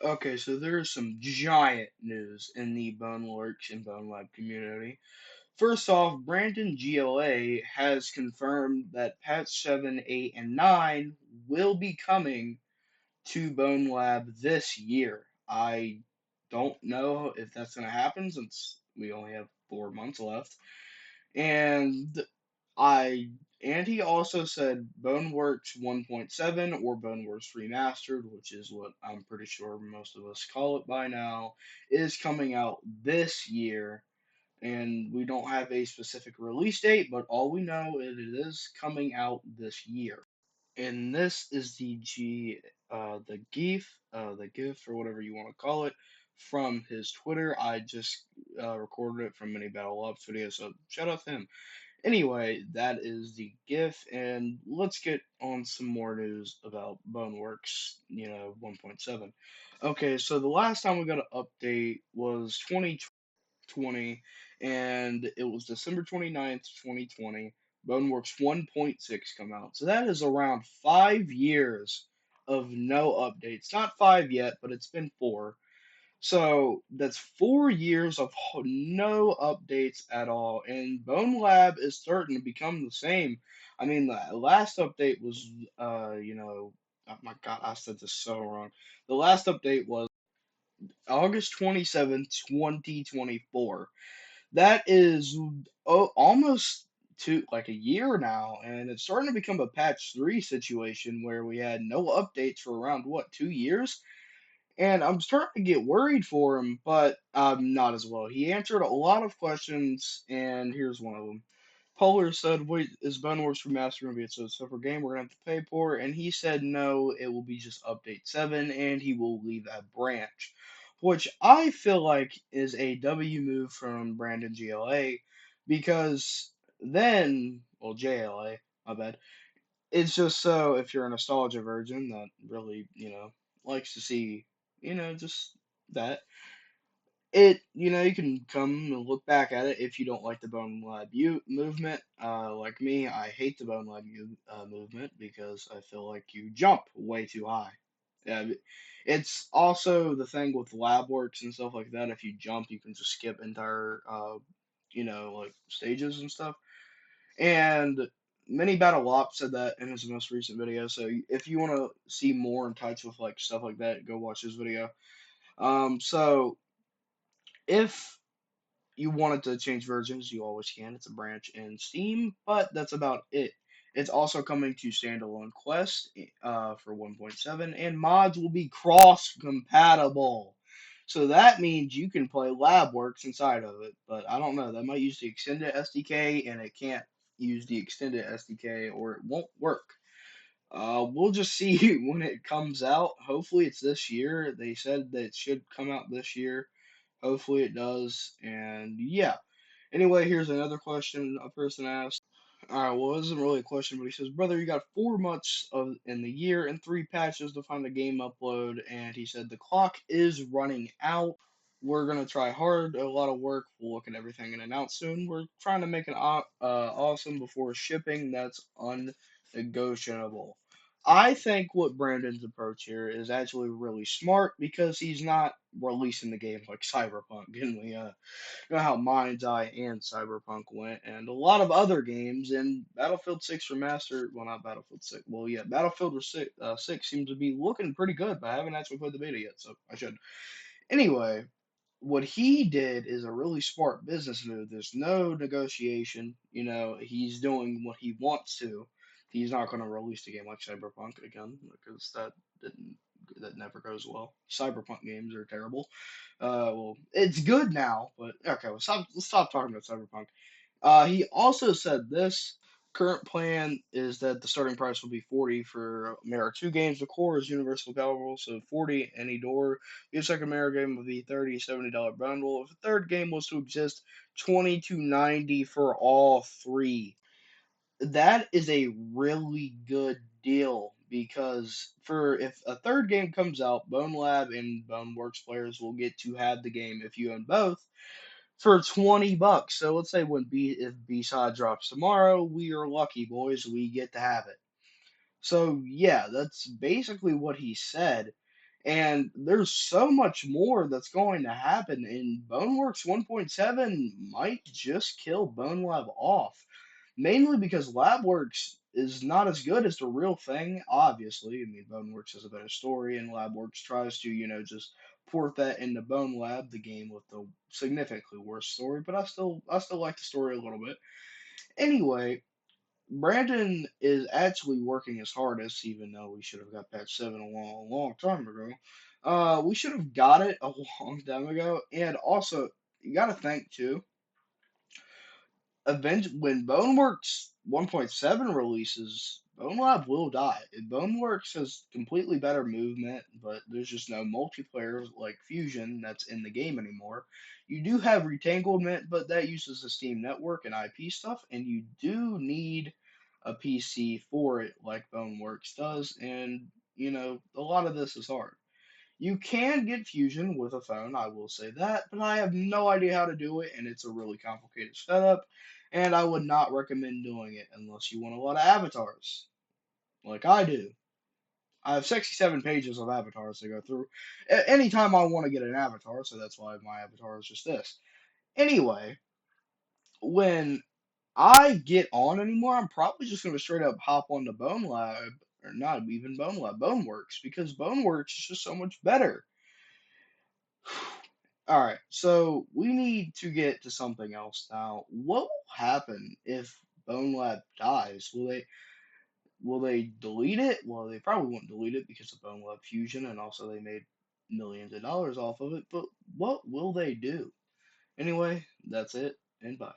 Okay, so there's some giant news in the Boneworks and bonelab community. First off, Brandon GLA has confirmed that patch 7, 8, and 9 will be coming to bonelab this year. I don't know if that's going to happen since we only have 4 months left. And I and he also said Boneworks 1.7 or Boneworks Remastered, which is what I'm pretty sure most of us call it by now, is coming out this year. And we don't have a specific release date, but all we know is it is coming out this year. And this is the GIF or whatever you want to call it from his Twitter. I just recorded it from Mini Battle Ops video, so shout out to him. Anyway, that is the GIF, and let's get on some more news about Boneworks, 1.7. Okay, so the last time we got an update was 2020, and it was December 29th, 2020. Boneworks 1.6 come out. So that is around 5 years of no updates. Not five yet, but it's been four. So that's 4 years of no updates at all, and Bone Lab is starting to become the same. I mean, the last update was, oh my God, I said this so wrong. The last update was August 27th, 2024. That is almost like a year now, and it's starting to become a patch 3 situation where we had no updates for around, what, 2 years? And I'm starting to get worried for him, but not as well. He answered a lot of questions, and here's one of them. Polar said, "Wait, is Boneworks Remastered going to be a separate game we're going to have to pay for?" And he said, "No, it will be just Update 7, and he will leave that branch." Which I feel like is a W move from Brandon GLA, because then, well, JLA, my bad. It's just so if you're a nostalgia virgin that really, likes to see, just that you can come and look back at it if you don't like the Bone Lab movement. Like me, I hate the Bone Lab movement because I feel like you jump way too high. Yeah, it's also the thing with lab works and stuff like that. If you jump, you can just skip entire, like stages and stuff. And Mini Battle Lop said that in his most recent video. So if you want to see more in touch with like stuff like that, go watch his video. So if you wanted to change versions, you always can. It's a branch in Steam, but that's about it. It's also coming to standalone Quest for 1.7, and mods will be cross compatible. So that means you can play LabWorks inside of it, but I don't know. That might use the extended SDK, and it can't use the extended SDK, or it won't work. We'll just see when it comes out. Hopefully, it's this year. They said that it should come out this year. Hopefully, it does. And yeah. Anyway, here's another question a person asked. All right, well, it isn't really a question, but he says, "Brother, you got 4 months in the year and three patches to find a game upload." And he said the clock is running out. We're gonna try hard, a lot of work. We'll look at everything and announce soon. We're trying to make an awesome before shipping. That's unnegotiable. I think what Brandon's approach here is actually really smart because he's not releasing the game like Cyberpunk, and we know how Mind's Eye and Cyberpunk went, and a lot of other games. And Battlefield 6 Remastered, well, not Battlefield 6, well, yeah, Battlefield 6, 6 seems to be looking pretty good, but I haven't actually played the beta yet, so I should. Anyway, what he did is a really smart business move. There's no negotiation. He's doing what he wants to. He's not going to release a game like Cyberpunk again because didn't that never goes well. Cyberpunk games are terrible. Well, it's good now, but okay. Let's stop talking about Cyberpunk. He also said this current plan is that the starting price will be 40 for Mirror 2 games. The core is universally available, so 40 any door. The second Mirror game would be $30, $70 bundle. If a third game was to exist, 20 to 90 for all three. That is a really good deal because for if a third game comes out, Bone Lab and Boneworks players will get to have the game if you own both for $20. So let's say if B-side drops tomorrow, we are lucky boys, we get to have it. So yeah, that's basically what he said. And there's so much more that's going to happen, and Boneworks 1.7 might just kill BoneLab off. Mainly because LabWorks is not as good as the real thing, obviously. I mean, Boneworks has a better story, and LabWorks tries to, just port that into BoneLab, the game with the significantly worse story, but I still like the story a little bit. Anyway, Brandon is actually working his hardest, even though we should have got patch 7 a long, long time ago. We should have got it a long time ago, and also, you gotta think too, when Boneworks 1.7 releases, BoneLab will die. Boneworks has completely better movement, but there's just no multiplayer like Fusion that's in the game anymore. You do have retanglement, but that uses the Steam network and IP stuff, and you do need a PC for it, like Boneworks does, and a lot of this is hard. You can get Fusion with a phone, I will say that, but I have no idea how to do it, and it's a really complicated setup, and I would not recommend doing it unless you want a lot of avatars, like I do. I have 67 pages of avatars to go through anytime I want to get an avatar, so that's why my avatar is just this. Anyway, when I get on anymore, I'm probably just going to straight up hop on the Bone Lab, or not even Bone Lab, Boneworks, because Boneworks is just so much better. All right, so we need to get to something else now. What will happen if BoneLab dies? Will they delete it? Well, they probably won't delete it because of BoneLab Fusion, and also they made millions of dollars off of it. But what will they do? Anyway, that's it, and bye.